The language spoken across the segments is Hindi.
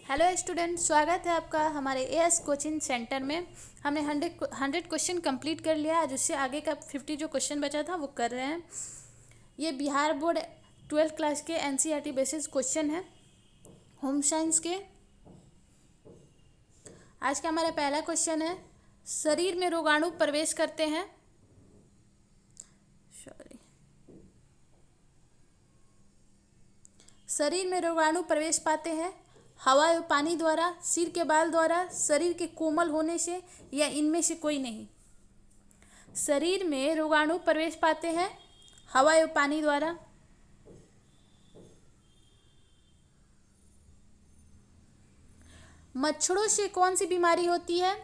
हेलो स्टूडेंट, स्वागत है आपका हमारे एएस कोचिंग सेंटर में। हमने 100 क्वेश्चन कंप्लीट कर लिया। आज उससे आगे का 50 जो क्वेश्चन बचा था वो कर रहे हैं। ये बिहार बोर्ड 12th क्लास के एनसीईआरटी बेसिस क्वेश्चन है होम साइंस के। आज का हमारा पहला क्वेश्चन है, शरीर में रोगाणु प्रवेश करते हैं। शरीर में रोगाणु प्रवेश पाते हैं हवा और पानी द्वारा, सिर के बाल द्वारा, शरीर के कोमल होने से, या इनमें से कोई नहीं। शरीर में रोगाणु प्रवेश पाते हैं हवा और पानी द्वारा। मच्छरों से कौन सी बीमारी होती है?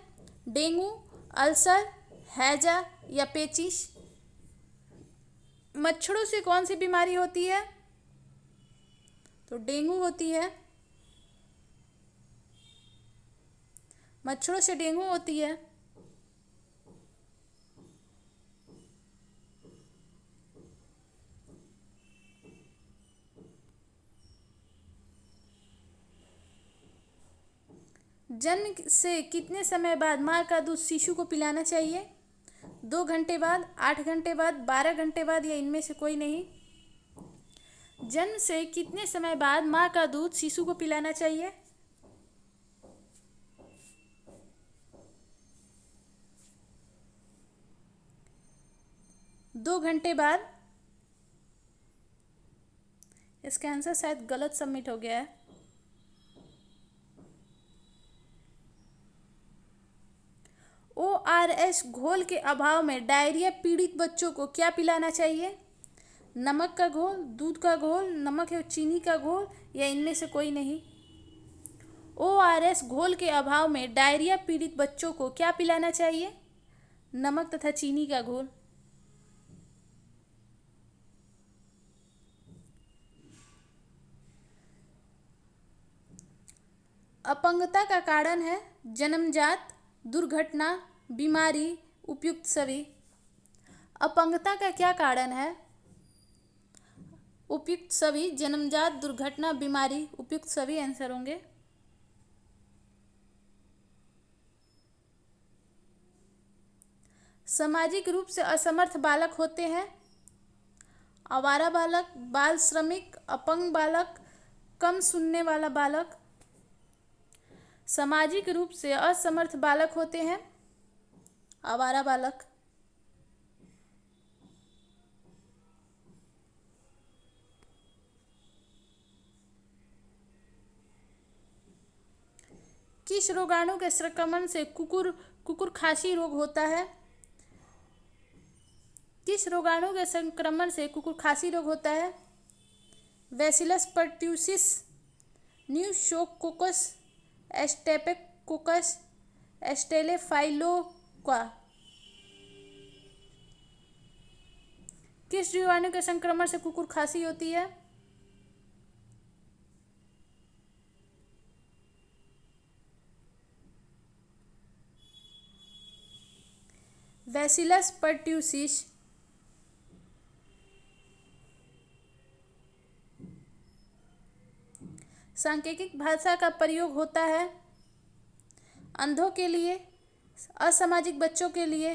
डेंगू, अल्सर, हैजा या पेचिश। मच्छरों से कौन सी बीमारी होती है? तो डेंगू होती है। मच्छरों से डेंगू होती है। जन्म से कितने समय बाद माँ का दूध शिशु को पिलाना चाहिए? 2 घंटे बाद, 8 घंटे बाद, 12 घंटे बाद, या इनमें से कोई नहीं। जन्म से कितने समय बाद माँ का दूध शिशु को पिलाना चाहिए? 2 घंटे बाद। इसका आंसर शायद गलत सबमिट हो गया है। ORS घोल के अभाव में डायरिया पीड़ित बच्चों को क्या पिलाना चाहिए? नमक का घोल, दूध का घोल, नमक या चीनी का घोल, या इनमें से कोई नहीं। ORS घोल के अभाव में डायरिया पीड़ित बच्चों को क्या पिलाना चाहिए? नमक तथा चीनी का घोल। अपंगता का कारण है जन्मजात, दुर्घटना, बीमारी, उपयुक्त सभी। अपंगता का क्या कारण है? उपयुक्त सभी, जन्मजात, दुर्घटना, बीमारी, उपयुक्त सभी आंसर होंगे। सामाजिक रूप से असमर्थ बालक होते हैं आवारा बालक, बाल श्रमिक, अपंग बालक, कम सुनने वाला बालक। सामाजिक रूप से असमर्थ बालक होते हैं आवारा बालक। किस रोगाणु के संक्रमण से कुकुर खांसी रोग होता है? किस रोगाणु के संक्रमण से कुकुर खांसी रोग होता है? Bacillus pertussis, pneumococcus, staphylococcus, staphylococca. किस जीवाणु के संक्रमण से कुकुर खांसी होती है? Bacillus pertussis. सांकेतिक भाषा का प्रयोग होता है अंधों के लिए, असामाजिक बच्चों के लिए,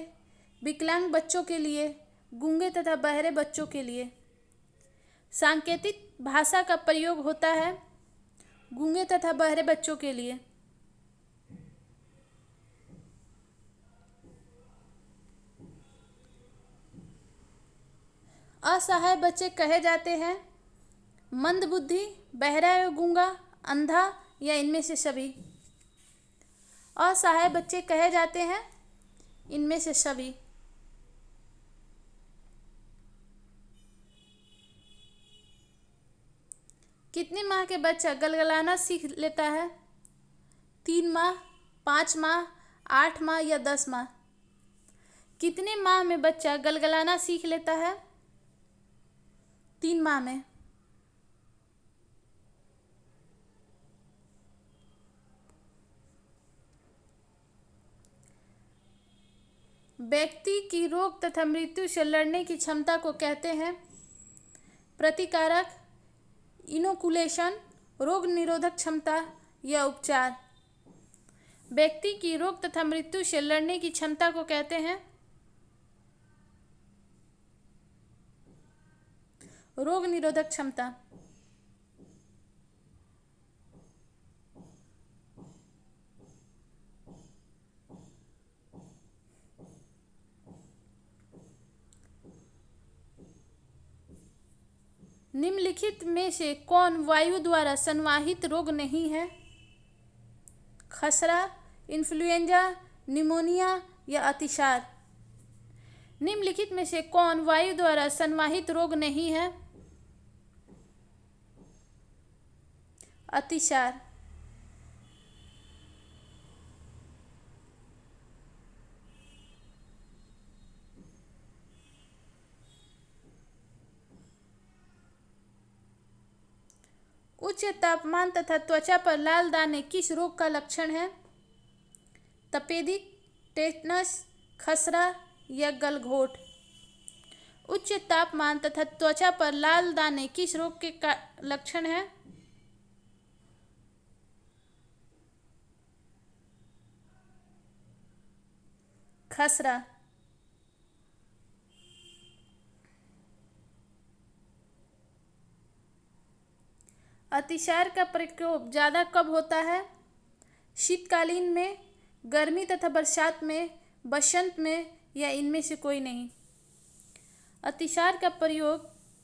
विकलांग बच्चों के लिए, गूंगे तथा बहरे बच्चों के लिए। सांकेतिक भाषा का प्रयोग होता है गूंगे तथा बहरे बच्चों के लिए। असहाय बच्चे कहे जाते हैं मंदबुद्धि, बहरा या गूंगा, अंधा, या इनमें से सभी। असहाय बच्चे कहे जाते हैं इनमें से सभी। कितने माह के बच्चा गलगलाना सीख लेता है? 3 माह, 5 माह, 8 माह या 10 माह। कितने माह में बच्चा गलगलाना सीख लेता है? 3 माह में। व्यक्ति की रोग तथा मृत्यु से लड़ने की क्षमता को कहते हैं प्रतिकारक, इनोकुलेशन, रोग निरोधक क्षमता, या उपचार। व्यक्ति की रोग तथा मृत्यु से लड़ने की क्षमता को कहते हैं रोग निरोधक क्षमता। निम्नलिखित में से कौन वायु द्वारा संवाहित रोग नहीं है? खसरा, इन्फ्लुएंजा, निमोनिया या अतिसार। निम्नलिखित में से कौन वायु द्वारा संवाहित रोग नहीं है? अतिसार। उच्च तापमान तथा त्वचा पर लाल दाने किस रोग का लक्षण है? तपेदिक, टेटनस, खसरा या गलघोंट। उच्च तापमान तथा त्वचा पर लाल दाने किस रोग के लक्षण है? खसरा। अतिसार का प्रकोप ज़्यादा कब होता है? शीतकालीन में, गर्मी तथा बरसात में, बसंत में या इनमें से कोई नहीं। अतिसार का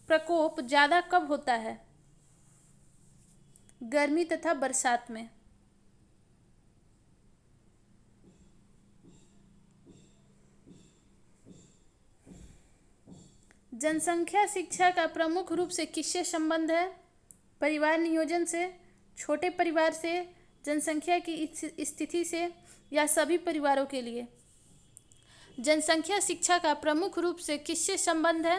प्रकोप ज़्यादा कब होता है? गर्मी तथा बरसात में। जनसंख्या शिक्षा का प्रमुख रूप से किससे संबंध है? परिवार नियोजन से, छोटे परिवार से, जनसंख्या की स्थिति से या सभी परिवारों के लिए। जनसंख्या शिक्षा का प्रमुख रूप से किससे संबंध है?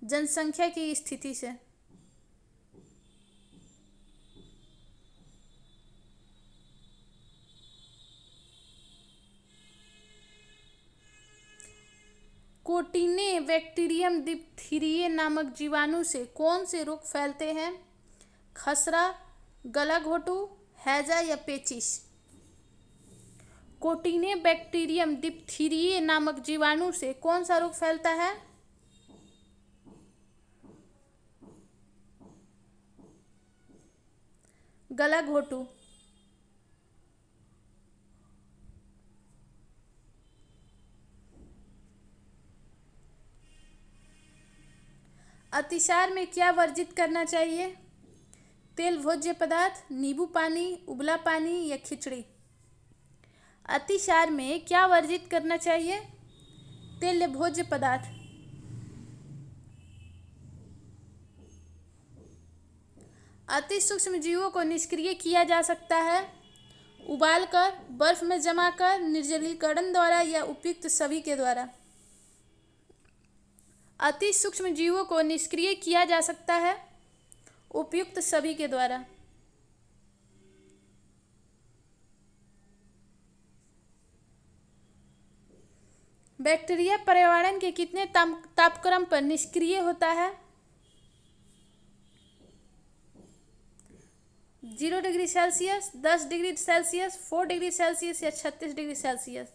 जनसंख्या की स्थिति से। कोटिने बैक्टीरियम डिप्थीरिये नामक जीवाणु से कौन से रोग फैलते हैं? खसरा, गलाघोटू, हैजा या पेचिश। कोटिने बैक्टीरियम डिप्थीरिये नामक जीवाणु से कौन सा रोग फैलता है? गलाघोटू। अतिसार में क्या वर्जित करना चाहिए? तेल भोज्य पदार्थ, नींबू पानी, उबला पानी या खिचड़ी। अतिसार में क्या वर्जित करना चाहिए? तेल भोज्य पदार्थ। अति सूक्ष्म जीवों को निष्क्रिय किया जा सकता है उबालकर, बर्फ में जमाकर, निर्जलीकरण द्वारा या उपयुक्त सभी के द्वारा। अति सूक्ष्म जीवों को निष्क्रिय किया जा सकता है उपयुक्त सभी के द्वारा। बैक्टीरिया पर्यावरण के कितने तापक्रम पर निष्क्रिय होता है? 0 degree Celsius, 10 degree Celsius, 4 degree Celsius या 36 डिग्री सेल्सियस।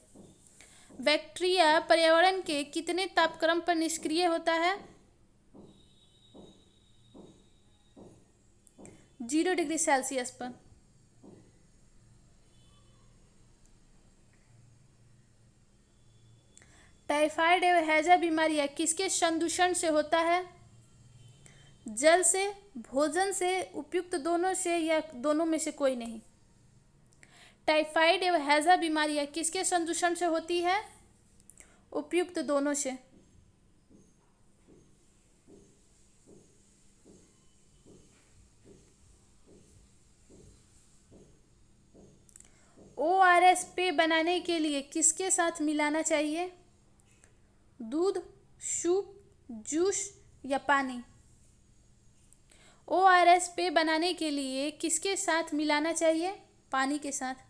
बैक्टीरिया पर्यावरण के कितने तापक्रम पर निष्क्रिय होता है? 0 डिग्री सेल्सियस पर। टाइफाइड एवं हैजा बीमारियां किसके संदूषण से होता है? जल से, भोजन से, उपयुक्त दोनों से या दोनों में से कोई नहीं। टाइफाइड एवं हैजा बीमारियां किसके संदूषण से होती है? उपयुक्त दोनों से। ORS पेय बनाने के लिए किसके साथ मिलाना चाहिए? दूध, सूप, जूस या पानी। ORS पेय बनाने के लिए किसके साथ मिलाना चाहिए? पानी के साथ।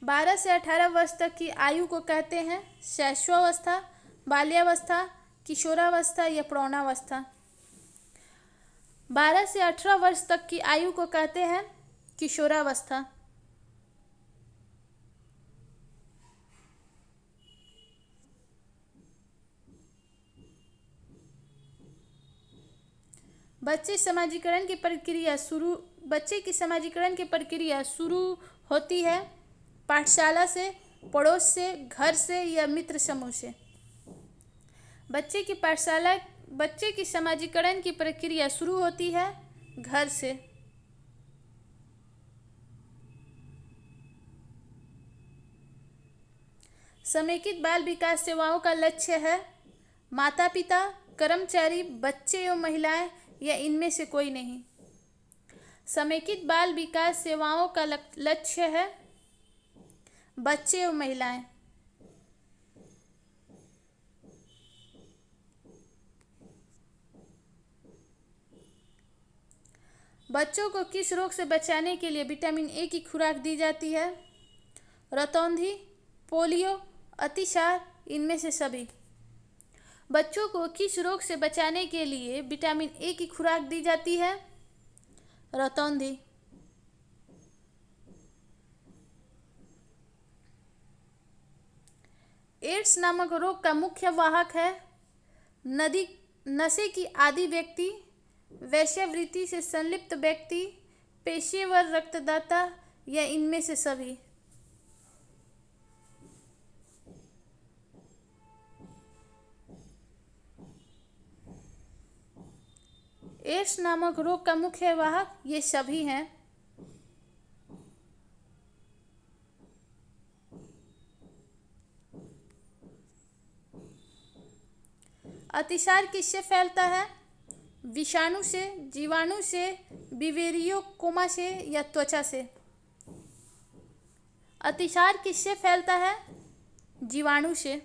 बारह से 18 वर्ष तक की आयु को कहते हैं शैशवावस्था, बाल्यावस्था, किशोरावस्था या प्रौढ़ावस्था। 12 से 18 वर्ष तक की आयु को कहते हैं किशोरावस्था। बच्चे की समाजीकरण की प्रक्रिया शुरू होती है पाठशाला से, पड़ोस से, घर से या मित्र समूह से। बच्चे की समाजीकरण की प्रक्रिया शुरू होती है घर से। समेकित बाल विकास सेवाओं का लक्ष्य है माता पिता, कर्मचारी, बच्चे एवं महिलाएं या इनमें से कोई नहीं। समेकित बाल विकास सेवाओं का लक्ष्य है बच्चे एवं महिलाएं। बच्चों को किस रोग से बचाने के लिए विटामिन ए की खुराक दी जाती है? रतौंधी, पोलियो, अतिसार, इनमें से सभी। बच्चों को किस रोग से बचाने के लिए विटामिन ए की खुराक दी जाती है? रतौंधी। एड्स नामक रोग का मुख्य वाहक है नशे की आदी व्यक्ति, वेश्यावृत्ति से संलिप्त व्यक्ति, पेशेवर रक्तदाता या इनमें से सभी। एड्स नामक रोग का मुख्य वाहक ये सभी हैं। अतिसार किससे फैलता है? विषाणु से, जीवाणु से, विवेरियो कोमा से या त्वचा से। अतिसार किससे फैलता है? जीवाणु से।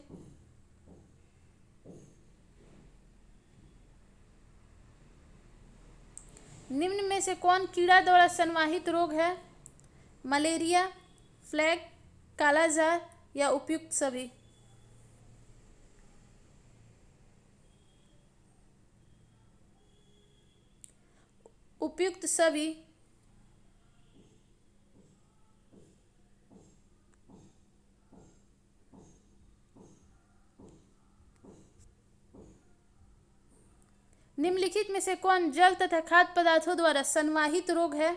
निम्न में से कौन कीड़ा द्वारा संवाहित रोग है? मलेरिया, फ्लैग, कालाजार या उपयुक्त सभी। उपयुक्त सभी। निम्नलिखित में से कौन जल तथा खाद्य पदार्थों द्वारा संवाहित रोग है?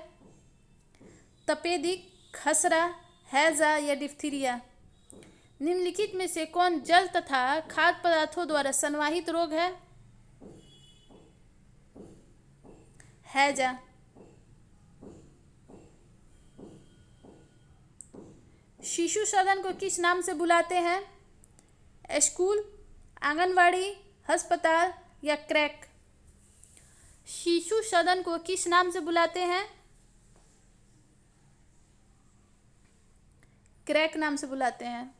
तपेदिक, खसरा, हैजा या डिप्थीरिया। निम्नलिखित में से कौन जल तथा खाद्य पदार्थों द्वारा संवाहित रोग है? हैजा। शिशु सदन को किस नाम से बुलाते हैं? स्कूल, आंगनवाड़ी, अस्पताल या क्रैक। शिशु सदन को किस नाम से बुलाते हैं? क्रैक नाम से बुलाते हैं।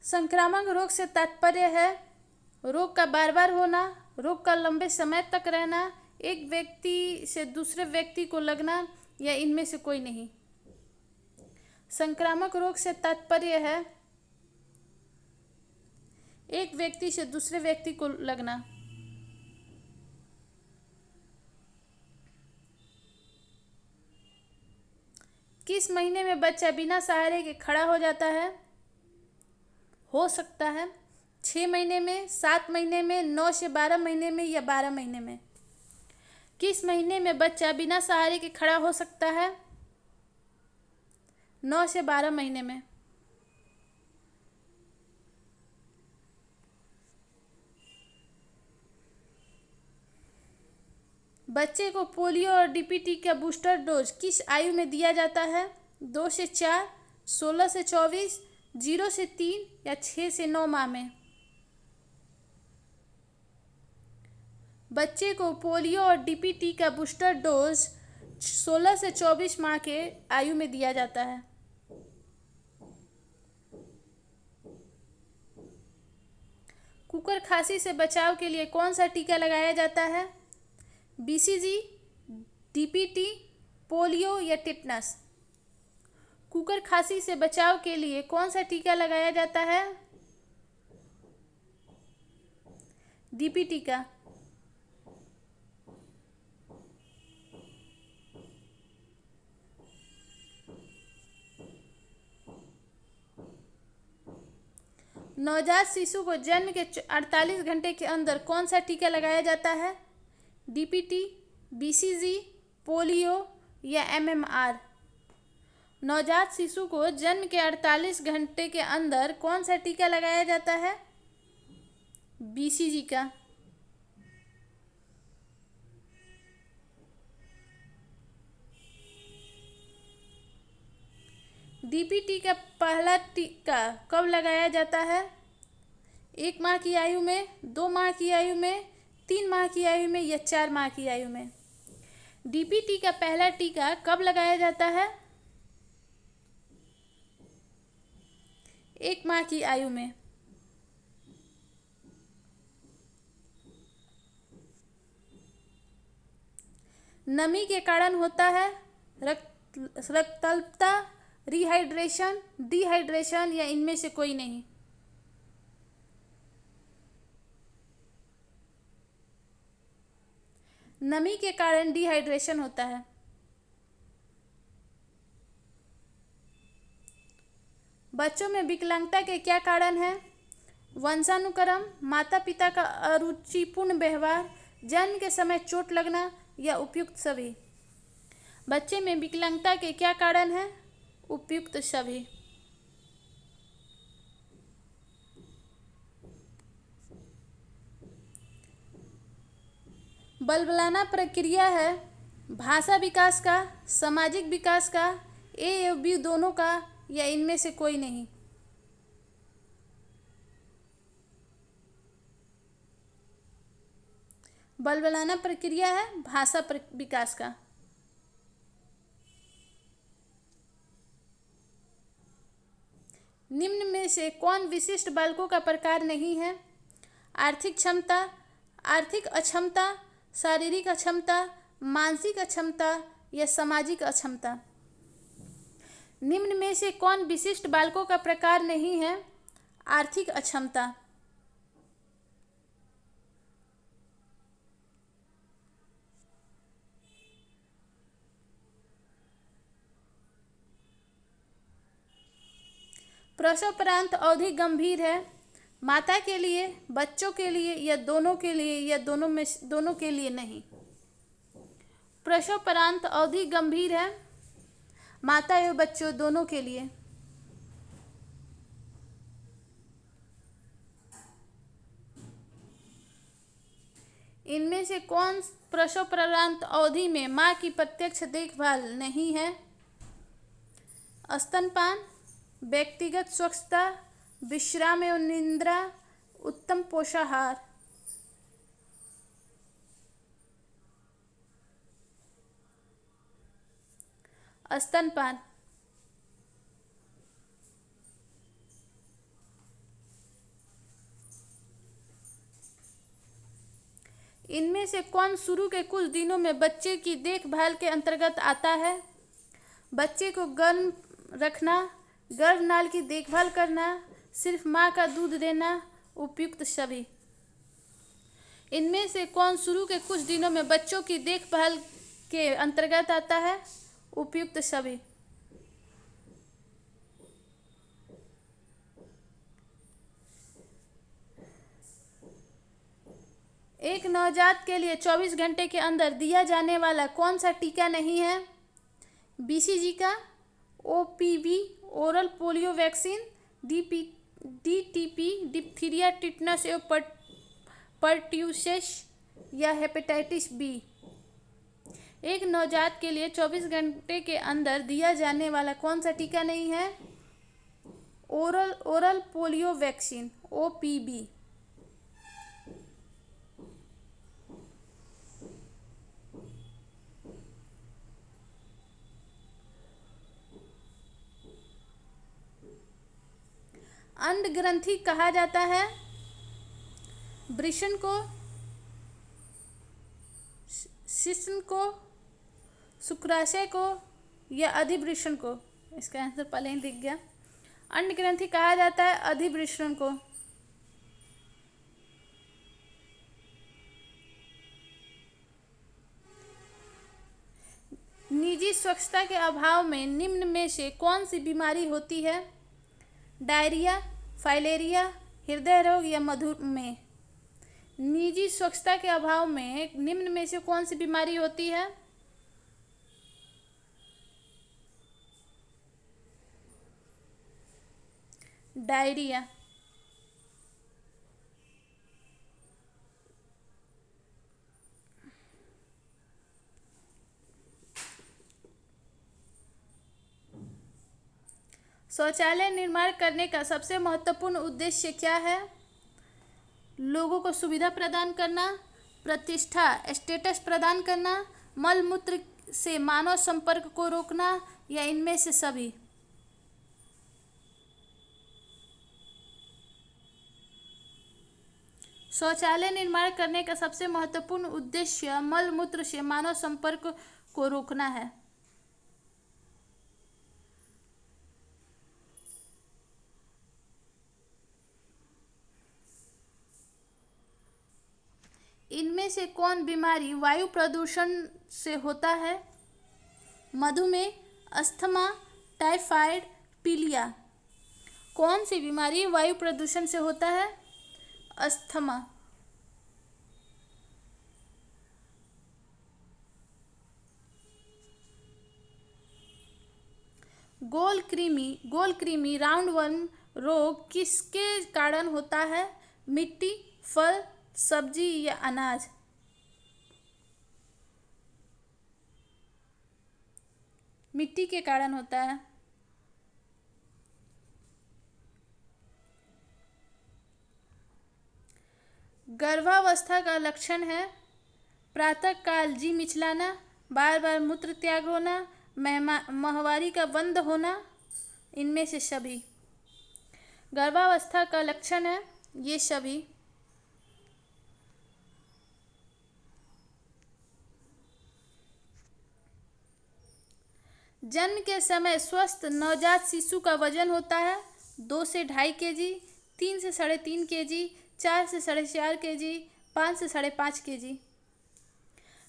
संक्रामक रोग से तात्पर्य है रोग का बार बार होना, रोग का लंबे समय तक रहना, एक व्यक्ति से दूसरे व्यक्ति को लगना या इनमें से कोई नहीं। संक्रामक रोग से तात्पर्य है एक व्यक्ति से दूसरे व्यक्ति को लगना। किस महीने में बच्चा बिना सहारे के खड़ा हो जाता है? हो सकता है 6 महीने में, 7 महीने में, 9 से 12 महीने में या 12 महीने में। किस महीने में बच्चा बिना सहारे के खड़ा हो सकता है? 9 से 12 महीने में। बच्चे को पोलियो और डीपीटी का बूस्टर डोज किस आयु में दिया जाता है? 2 से 4, 16 से 24, 0 से 3 या 6 से 9 माह में। बच्चे को पोलियो और डीपीटी का बूस्टर डोज 16 से 24 माह के आयु में दिया जाता है। कुकर खांसी से बचाव के लिए कौन सा टीका लगाया जाता है? बीसीजी, डीपीटी, पोलियो या टिटनस। कुकर खांसी से बचाव के लिए कौन सा टीका लगाया जाता है? डीपी टीका। नवजात शिशु को जन्म के 48 घंटे के अंदर कौन सा टीका लगाया जाता है? डीपीटी, बीसीजी, पोलियो या एमएमआर? नवजात शिशु को जन्म के 48 घंटे के अंदर कौन सा टीका लगाया जाता है? बीसीजी का। डीपीटी का पहला टीका कब लगाया जाता है? 1 माह की आयु में, 2 माह की आयु में, 3 माह की आयु में या 4 माह की आयु में? डीपीटी का पहला टीका कब लगाया जाता है? 1 माह की आयु में। नमी के कारण होता है रक्तअल्पता, रिहाइड्रेशन, डिहाइड्रेशन या इनमें से कोई नहीं? नमी के कारण डिहाइड्रेशन होता है। बच्चों में विकलांगता के क्या कारण है? वंशानुक्रम, माता पिता का अरुचिपूर्ण व्यवहार, जन्म के समय चोट लगना या उपयुक्त सभी? बच्चे में विकलांगता के क्या कारण है? उपयुक्त सभी। बलबलाना प्रक्रिया है भाषा विकास का, सामाजिक विकास का, ए एवं बी दोनों का या इनमें से कोई नहीं? बलबलाना प्रक्रिया है भाषा विकास का। निम्न में से कौन विशिष्ट बालकों का प्रकार नहीं है? आर्थिक क्षमता, आर्थिक अक्षमता, शारीरिक अक्षमता, मानसिक अक्षमता या सामाजिक अक्षमता? निम्न में से कौन विशिष्ट बालकों का प्रकार नहीं है? आर्थिक अक्षमता। प्रसवोपरांत अवधि गंभीर है, माता के लिए, बच्चों के लिए या दोनों के लिए या दोनों के लिए नहीं? प्रसवोपरांत अवधि गंभीर है, माता एवं बच्चों दोनों के लिए। इनमें से कौन प्रसवोपरांत अवधि में मां की प्रत्यक्ष देखभाल नहीं है? स्तनपान, व्यक्तिगत स्वच्छता, विश्राम एवं निद्रा, उत्तम पोषाहार? स्तनपान। इनमें से कौन शुरू के कुछ दिनों में बच्चे की देखभाल के अंतर्गत आता है? बच्चे को गर्म रखना, गर्भनाल की देखभाल करना, सिर्फ मां का दूध देना, उपयुक्त सभी? इनमें से कौन शुरू के कुछ दिनों में बच्चों की देखभाल के अंतर्गत आता है? उपयुक्त सभी। एक नवजात के लिए 24 घंटे के अंदर दिया जाने वाला कौन सा टीका नहीं है? बीसीजी का, OPV oral polio vaccine, DTP diphtheria tetanus एवं पर्ट्यूसिस या हेपेटाइटिस बी? एक नवजात के लिए 24 घंटे के अंदर दिया जाने वाला कौन सा टीका नहीं है? Oral polio vaccine, OPV. अंड ग्रंथि कहा जाता है वृषण को, शिश्न को, शुक्राशय को या अधिवृषण को? इसका आंसर पहले ही दिख गया। अन्न ग्रंथि कहा जाता है अधिवृषण को। निजी स्वच्छता के अभाव में निम्न में से कौन सी बीमारी होती है? डायरिया, फाइलेरिया, हृदय रोग या मधुमेह। निजी स्वच्छता के अभाव में निम्न में से कौन सी बीमारी होती है? डायरिया। शौचालय निर्माण करने का सबसे महत्वपूर्ण उद्देश्य क्या है? लोगों को सुविधा प्रदान करना, प्रतिष्ठा स्टेटस प्रदान करना, मल मूत्र से मानव संपर्क को रोकना या इनमें से सभी। शौचालय निर्माण करने का सबसे महत्वपूर्ण उद्देश्य मल मूत्र से मानव संपर्क को रोकना है। इनमें से कौन बीमारी वायु प्रदूषण से होता है? मधुमेह, अस्थमा, टाइफाइड, पीलिया। कौन सी बीमारी वायु प्रदूषण से होता है? अस्थमा। गोल कृमि राउंड वर्म रोग किसके कारण होता है? मिट्टी, फल, सब्जी या अनाज। मिट्टी के कारण होता है। गर्भावस्था का लक्षण है प्रातः काल जी मिचलाना, बार बार मूत्र त्याग होना, माहवारी का बंद होना, इनमें से सभी। गर्भावस्था का लक्षण है ये सभी। जन्म के समय स्वस्थ नवजात शिशु का वजन होता है 2 से 2.5 केजी, 3 से 3.5 केजी, 4 से 4.5 केजी, 5 से 5.5 केजी।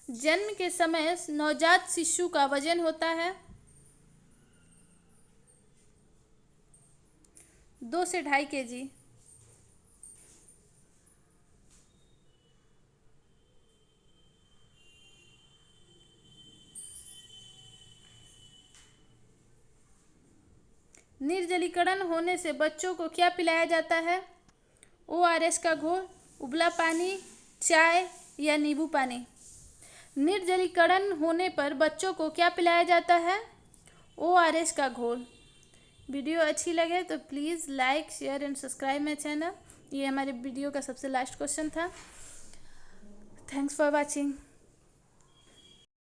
जन्म के समय नवजात शिशु का वजन होता है 2 से 2.5 केजी। निर्जलीकरण होने से बच्चों को क्या पिलाया जाता है? ORS का घोल, उबला पानी, चाय या नींबू पानी। निर्जलीकरण होने पर बच्चों को क्या पिलाया जाता है? ORS का घोल। वीडियो अच्छी लगे तो please like, share and subscribe my channel. ये हमारे वीडियो का सबसे लास्ट क्वेश्चन था। Thanks for watching.